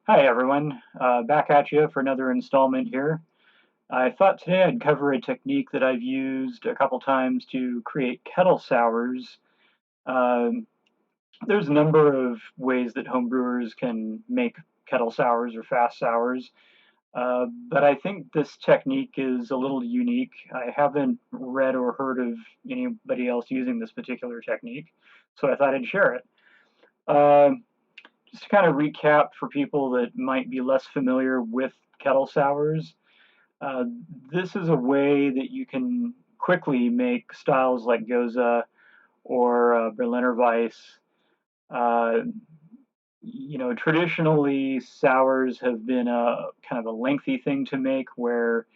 Hi everyone, back at you for another installment here. I thought today I'd cover a technique that I've used a couple times to create kettle sours. Um, there's a number of ways that homebrewers can make kettle sours or fast sours, but I think this technique is a little unique. I haven't read or heard of anybody else using this particular technique, so I thought I'd share it. Um just to kind of recap for people that might be less familiar with kettle sours, uh, this is a way that you can quickly make styles like Goza or Berliner Weiss. Uh, traditionally sours have been a kind of a lengthy thing to make where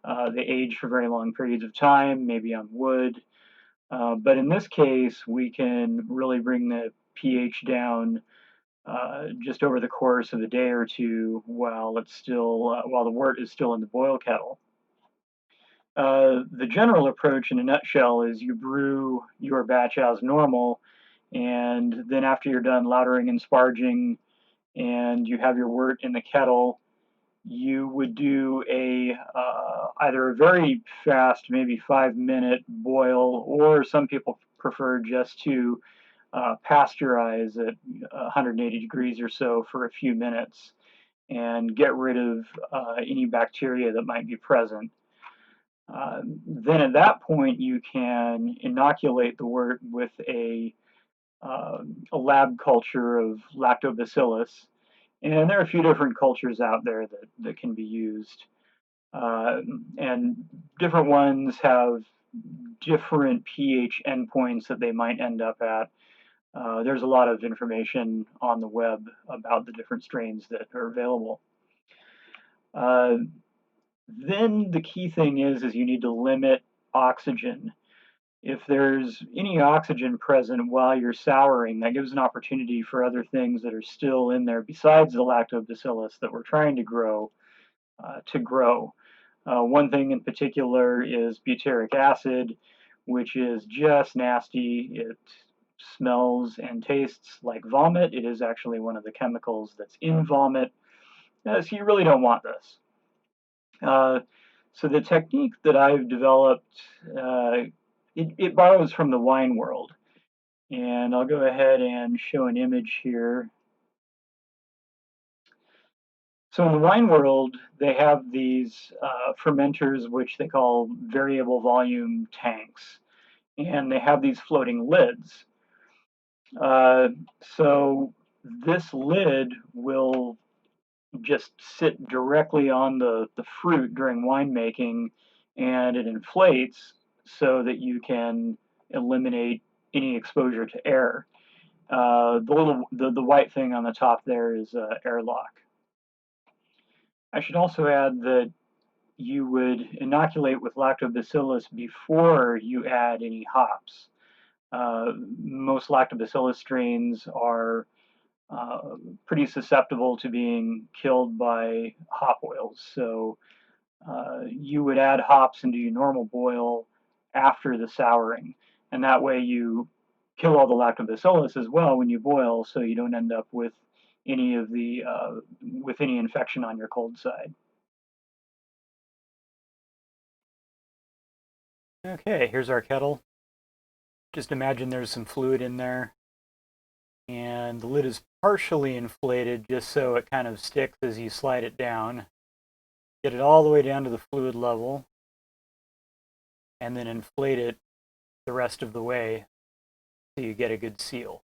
they age for very long periods of time, maybe on wood. But in this case, we can really bring the pH down just over the course of a day or two while the wort is still in the boil kettle. The general approach in a nutshell is you brew your batch as normal, and then after you're done lautering and sparging and you have your wort in the kettle, you would do either a very fast, maybe 5-minute boil, or some people prefer just to pasteurize at 180 degrees or so for a few minutes and get rid of any bacteria that might be present. Then at that point, you can inoculate the wort with a lab culture of lactobacillus. And there are a few different cultures out there that can be used. And different ones have different pH endpoints that they might end up at. There's a lot of information on the web about the different strains that are available. Uh, then the key thing is you need to limit oxygen. If there's any oxygen present while you're souring, that gives an opportunity for other things that are still in there besides the lactobacillus that we're trying to grow to grow. One thing in particular is butyric acid, which is just nasty. It smells and tastes like vomit. It is actually one of the chemicals that's in vomit, so you really don't want this. Uh, so the technique that I've developed, it borrows from the wine world. And I'll go ahead and show an image here. So in the wine world, they have these fermenters, which they call variable volume tanks, and they have these floating lids. Uh, so this lid will just sit directly on the fruit during winemaking, and it inflates so that you can eliminate any exposure to air. The white thing on the top there is airlock. I should also add that you would inoculate with lactobacillus before you add any hops. Most lactobacillus strains are pretty susceptible to being killed by hop oils. So you would add hops into your normal boil after the souring, and that way you kill all the lactobacillus as well when you boil, so you don't end up with any infection on your cold side. Okay, here's our kettle. Just imagine there's some fluid in there, and the lid is partially inflated just so it kind of sticks as you slide it down. Get it all the way down to the fluid level, and then inflate it the rest of the way so you get a good seal.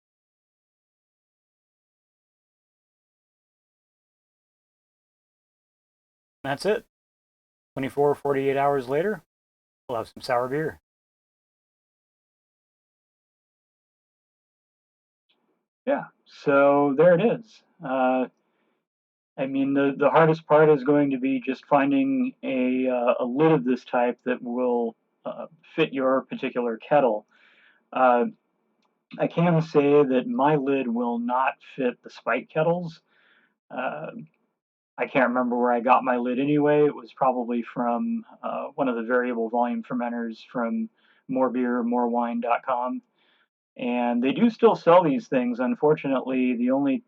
That's it. 24 or 48 hours later, we'll have some sour beer. Yeah, so there it is. I mean, the hardest part is going to be just finding a lid of this type that will fit your particular kettle. Uh, I can say that my lid will not fit the spike kettles. Uh, I can't remember where I got my lid anyway. It was probably from one of the variable volume fermenters from morebeermorewine.com. And they do still sell these things. Unfortunately, the only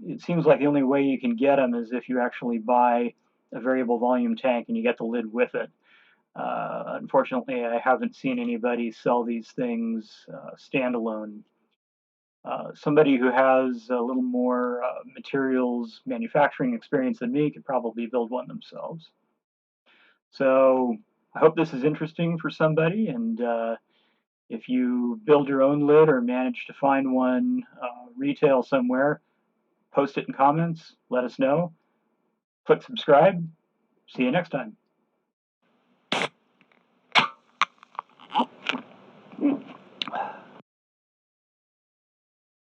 it seems like the only way you can get them is if you actually buy a variable volume tank and you get the lid with it. Unfortunately, I haven't seen anybody sell these things standalone. Somebody who has a little more materials manufacturing experience than me could probably build one themselves. So I hope this is interesting for somebody, and if you build your own lid or manage to find one retail somewhere, post it in comments, let us know. Click subscribe. See you next time.